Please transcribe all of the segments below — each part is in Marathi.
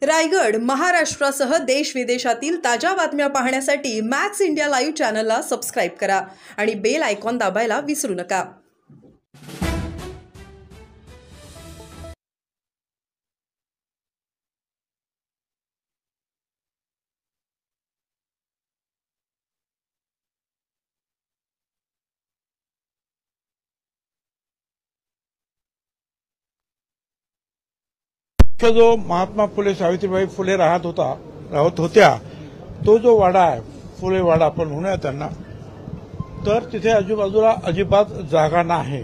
रायगड, महाराष्ट्रासह देश विदेशातील ताज्या बातम्या पाहण्यासाठी मॅक्स इंडिया लाईव्ह चॅनलला सबस्क्राईब करा आणि बेल आयकॉन दाबायला विसरू नका। जो महात्मा फुले सावित्रीबाई फुले राहत होत्या तो जो वाडा आहे फुले वाडा आपण म्हणूया त्यांना, तर तिथे आजूबाजूला अजिबात जागा नाही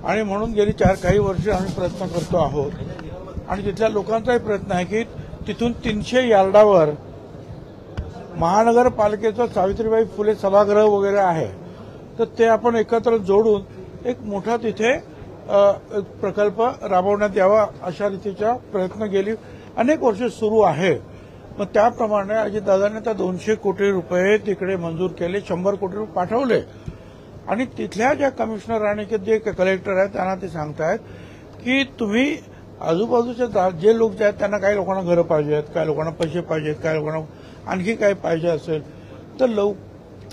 आणि म्हणून गेली काही वर्ष आम्ही प्रयत्न करतो आहोत आणि तिथल्या लोकांचाही प्रयत्न आहे की तिथून 300 यार्डावर महानगरपालिकेचं सावित्रीबाई फुले सभागृह वगैरे आहे, तर ते आपण एकत्र जोडून एक मोठा तिथे प्रकल्प राबवण्यात यावा अशा रीतीचा प्रयत्न गेली अनेक वर्ष सुरू आहे। मग त्याप्रमाणे अजितदादांनी त्या 200 कोटी रुपये तिकडे मंजूर केले, 100 कोटी रुपये पाठवले आणि तिथल्या ज्या कमिशनर आणि जे कलेक्टर आहेत त्यांना ते सांगतायत की तुम्ही आजूबाजूचे जे लोक जे आहेत त्यांना काही लोकांना घरं पाहिजेत, काही लोकांना पैसे पाहिजेत, काही लोकांना आणखी काही पाहिजे असेल तर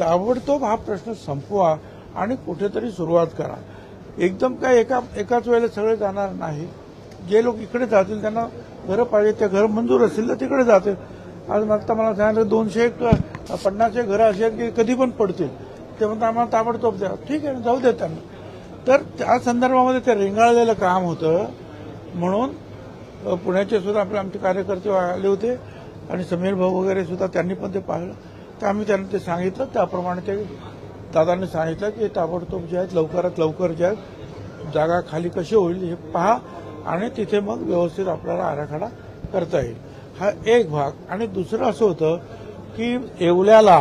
ताबडतोब हा प्रश्न संपवा आणि कुठेतरी सुरुवात करा। एकदम काय एकाच वेळेला सगळे जाणार नाही। जे लोक इकडे जातील त्यांना घरं पाहिजे, त्या घर मंजूर असतील तर तिकडे जातील। आज मागता मला सांगितलं 250 घरं अशी आहेत की कधी पण पडतील, ते म्हणतात आम्हाला ताबडतोब द्या। ठीक आहे, जाऊ दे त्यांना। तर त्या संदर्भामध्ये ते रेंगाळलेलं काम होतं म्हणून पुण्याचे सुद्धा आमचे कार्यकर्ते आले होते आणि समीर भाऊ वगैरे सुद्धा त्यांनी पण ते पाहिलं, तर आम्ही त्यांना ते सांगितलं। त्याप्रमाणे ते दादांनी सांगितलं की ताबडतोब जे आहेत लवकरात लवकर जे आहेत जागा खाली कशी होईल हे पहा आणि तिथे मग व्यवस्थित आपल्याला आराखडा करता येईल। हा एक भाग। आणि दुसरं असं होतं की येवल्याला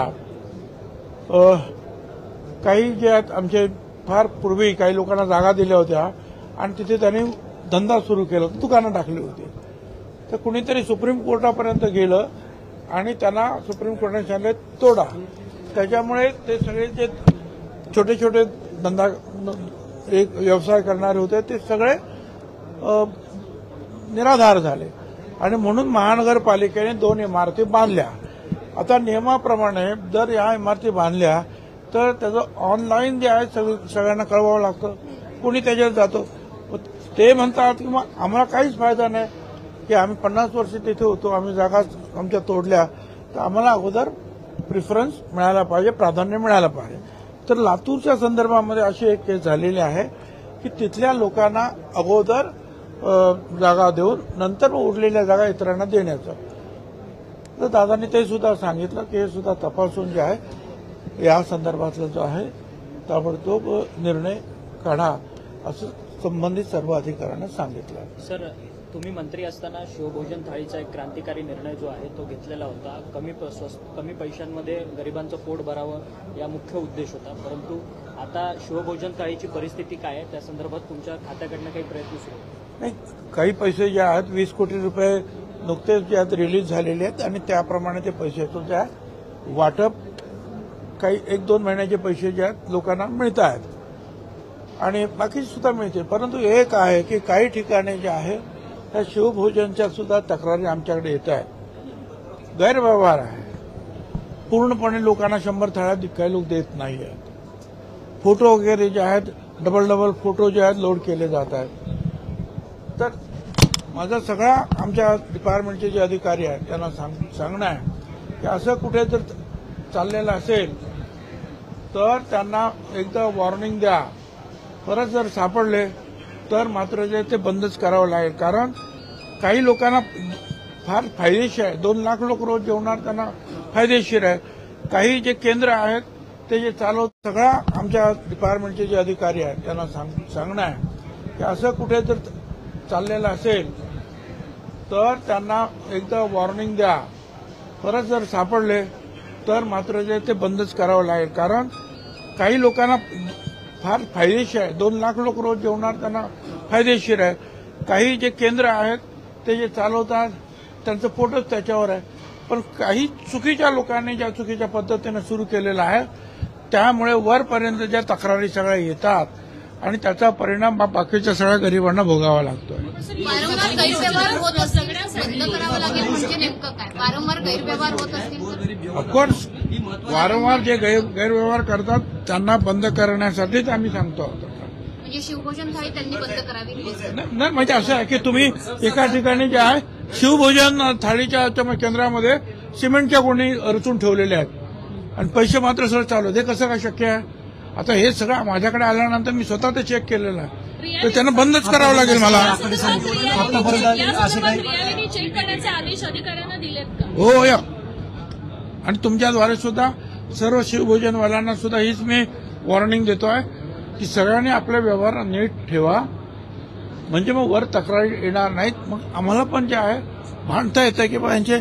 काही जे आहेत आमचे फार पूर्वी काही लोकांना जागा दिल्या होत्या आणि तिथे त्यांनी धंदा सुरू केला, दुकानं टाकली होती। तर कुणीतरी सुप्रीम कोर्टापर्यंत गेलं आणि त्यांना सुप्रीम कोर्टाने सांगितलं तोडा। त्याच्यामुळे ते सगळे जे छोटे छोटे धंदा एक व्यवसाय करणारे होते ते सगळे निराधार झाले आणि म्हणून महानगरपालिकेने 2 इमारती बांधल्या। आता नियमाप्रमाणे जर या इमारती बांधल्या तर त्याचं ऑनलाईन जे आहे सगळ्यांना कळवावं लागतं, कोणी त्याच्यात जातो। ते म्हणतात की मग आम्हाला काहीच फायदा नाही की आम्ही 50 वर्ष तिथे होतो, आम्ही जागा आमच्या तोडल्या, तर आम्हाला अगोदर प्रिफरन्स मिळायला पाहिजे, प्राधान्य मिळायला पाहिजे। तर लातूरच्या संदर्भामध्ये अशी एक केस झालेली आहे की तिथल्या लोकांना अगोदर जागा देऊन नंतर उरलेल्या जागा इतरांना देण्याचं। तर दादांनी ते सुद्धा सांगितलं की हे सुद्धा तपासून जे आहे या संदर्भातला जो आहे ताबडतोब निर्णय काढा असं संबंधित सर्व अधिकाऱ्यांना सांगितलं। सर, तुम्ही मंत्री असताना शिवभोजन थाळीचा एक क्रांतिकारी निर्णय जो आहे तो घेतलेला होता। कमी पैशांमध्ये गरिबांचं पोट भरावं या मुख्य उद्देश होता, परंतु आता शिवभोजन थाळीची परिस्थिती काय आहे त्या संदर्भात तुमच्या खात्याकडनं काही प्रयत्न सुरू नाही? काही पैसे जे आहेत 20 कोटी रुपये नुकतेच जे आहेत रिलीज झालेले आहेत आणि त्याप्रमाणे ते पैशाचं जे आहे वाटप काही 1-2 महिन्याचे पैसे जे आहेत लोकांना मिळत आहेत आणि बाकी सुद्धा मिळतील। परंतु एक आहे की काही ठिकाणी जे आहे त्या शिवभोजनच्या सुद्धा तक्रारी आमच्याकडे येत आहेत, गैरव्यवहार आहे। पूर्णपणे लोकांना 100 थाळ्या काही लोक देत नाही आहेत, फोटो वगैरे जे आहेत डबल फोटो जे आहेत लोड केले जात आहेत। तर माझा सगळा आमच्या डिपार्टमेंटचे जे अधिकारी आहेत त्यांना सांगणं आहे की असं कुठे जर चाललेलं असेल तर त्यांना एकदा वॉर्निंग द्या, परत जर सापडले तर मात्र जे ते बंदच करावं लागेल। कारण काही लोकांना फार फायदेशीर आहे, 2 लाख लोक रोज जेवणार, त्यांना फायदेशीर आहे। काही जे केंद्र आहेत ते जे चालवत सगळा आमच्या डिपार्टमेंटचे जे अधिकारी आहेत त्यांना सांगणं आहे की असं कुठे जर चाललेलं असेल तर त्यांना एकदा वॉर्निंग द्या, परत जर सापडले तर मात्र जे ते बंदच करावं लागेल। कारण काही लोकांना फार फायदेशीर आहे, 2 लाख लोक रोज जेवणार, त्यांना फायदेशीर आहे। काही जे केंद्र आहेत ते जे चालवतात त्यांचं पोटच त्याच्यावर आहे, पण काही चुकीच्या लोकांनी ज्या चुकीच्या पद्धतीने सुरू केलेलं आहे त्यामुळे वरपर्यंत ज्या तक्रारी सगळ्या येतात आणि त्याचा परिणाम बाकीच्या सगळ्या गरिबांना भोगावा लागतोय। म्हणजे नेमकं काय? वारंवार गैरव्यवहार होत असतील तर? ऑफकोर्स वारंवार जे गैरव्यवहार करतात त्यांना बंद करण्यासाठीच आम्ही सांगतो आहोत. म्हणजे शिवभोजन थाळी त्यांनी बंद करावी. नाही म्हणजे असं आहे की तुम्ही एका ठिकाणी जे आहे शिवभोजन थाळीच्या केंद्रामध्ये सिमेंटच्या गोणी रचून ठेवलेल्या आहेत आणि पैसे मात्र सगळं चालू आहेत. हे कसं काय शक्य आहे? आता हे सगळं माझ्याकडे आल्यानंतर मी स्वतः ते चेक केलेलं आहे, तर त्यांना बंदच करावं लागेल मला. रियालिटी चेक करण्याचे आदेश अधिकाऱ्यांना दिलेत का? हो या आणि तुमच्याद्वारे सुद्धा सर्व शिवभोजनवाल्यांना सुद्धा हीच मी वॉर्निंग देतो आहे की सगळ्यांनी आपले व्यवहार नीट ठेवा, म्हणजे मग वर तक्रारी येणार नाहीत. मग आम्हाला पण जे आहे भांडता येतं की बा यांचे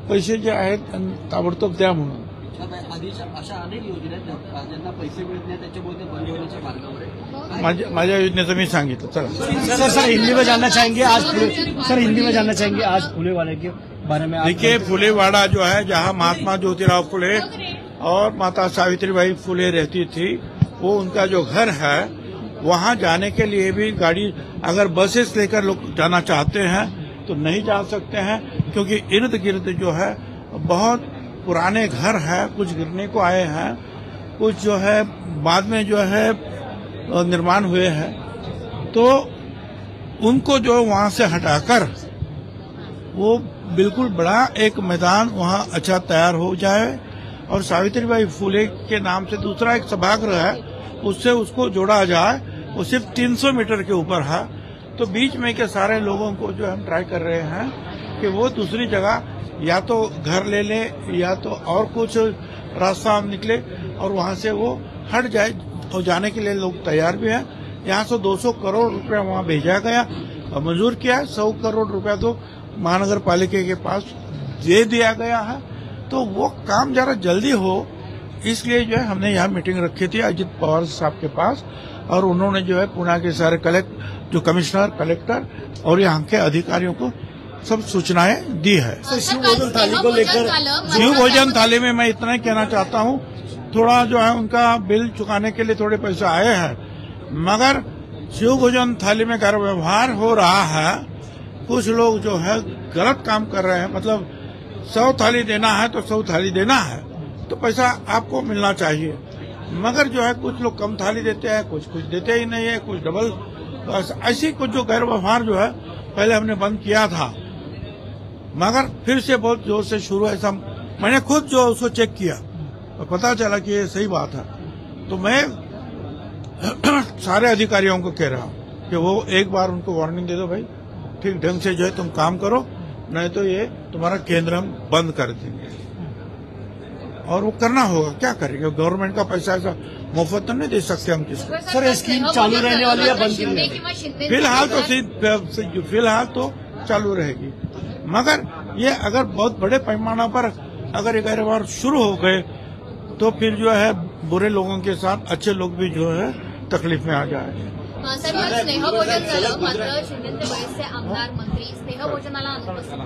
पैसे जे आहेत ताबडतोब द्या म्हणून. अशा अनेक योजना आहेत ज्यांना पैसे मिळत नाही, त्याच्यामुळे ते बंद होण्याच्या मार्गावर आहे. माझ्या योजनेचं मी सांगितलं. चला सर हिंदी में जानना चाहेंगे आज फुले वाले के बारे में. देखिए फुलेवाड़ा जो है जहाँ महात्मा ज्योतिराव फुले और माता सावित्रीबाई फुले रहती थी, वो उनका जो घर है वहाँ जाने के लिए भी गाड़ी अगर बसेस लेकर लोग जाना चाहते हैं तो नहीं जा सकते हैं, क्योंकि इर्द गिर्द जो है बहुत पुराने घर है, कुछ गिरने को आए हैं, कुछ जो है बाद में जो है निर्माण हुए हैं, तो उनको जो वहां से हटाकर वो बिल्कुल बड़ा एक मैदान वहां अच्छा तैयार हो जाए और सावित्रीबाई फुले के नाम से दूसरा एक सभागृह है उससे उसको जोड़ा जाए. वो सिर्फ 300 मीटर के ऊपर है, तो बीच में के सारे लोगों को जो हम ट्राई कर रहे हैं कि वो दूसरी जगह या तो घर ले ले या तो और कुछ रास्ता निकले और वहां से वो हट जाए, और जाने के लिए लोग तैयार भी हैं. यहाँ से 200 करोड़ रुपया वहां भेजा गया और मंजूर किया है. 100 करोड़ रुपया तो महानगर पालिका के पास दे दिया गया है, तो वो काम जरा जल्दी हो इसलिए जो है हमने यहाँ मीटिंग रखी थी अजित पवार साहब के पास, और उन्होंने जो है पुणे के सारे जो कमिश्नर कलेक्टर और यहाँ के अधिकारियों को सब सूचनाएं दी है. शिवभोजन थाली को लेकर शिवभोजन थाली में मैं इतना ही कहना चाहता हूँ, थोड़ा जो है उनका बिल चुकाने के लिए थोड़े पैसे आए हैं, मगर शिवभोजन थाली में गैरव्यवहार हो रहा है. कुछ लोग जो है गलत काम कर रहे हैं, मतलब 100 थाली देना है तो 100 थाली देना है, तो पैसा आपको मिलना चाहिए, मगर जो है कुछ लोग कम थाली देते हैं, कुछ देते ही नहीं है, कुछ डबल. तो ऐसी कुछ जो गैरव्यवहार जो है पहले हमने बंद किया था, मगर फिर से बहुत जोर से शुरू है. ऐसा मैंने खुद जो उसको चेक किया और पता चला कि ये सही बात है, तो मैं सारे अधिकारियों को कह रहा हूँ कि वो एक बार उनको वार्निंग दे दो, भाई ठीक ढंग से जो है तुम काम करो, नहीं तो ये तुम्हारा केंद्र हम बंद कर देंगे. और वो करना होगा, क्या करेंगे, गवर्नमेंट का पैसा ऐसा मुफ्त तो नहीं दे सकते हम किसी. सर ये स्कीम चालू रहने वाली है बंद शिंदे किंवा शिंदे फिलहाल तो चालू रहेगी, मगर ये अगर बहुत बड़े पैमाना पर अगर ये गैरव्यवहार शुरू हो गए तो फिर जो है बुरे लोगों के साथ अच्छे लोग भी जो है तकलीफ में आ जाए. सर यात स्नेहभोजन झालं, मात्र शिंदेचे बरेचसे आमदार मंत्री स्नेहभोजनाला अनुपस्थित.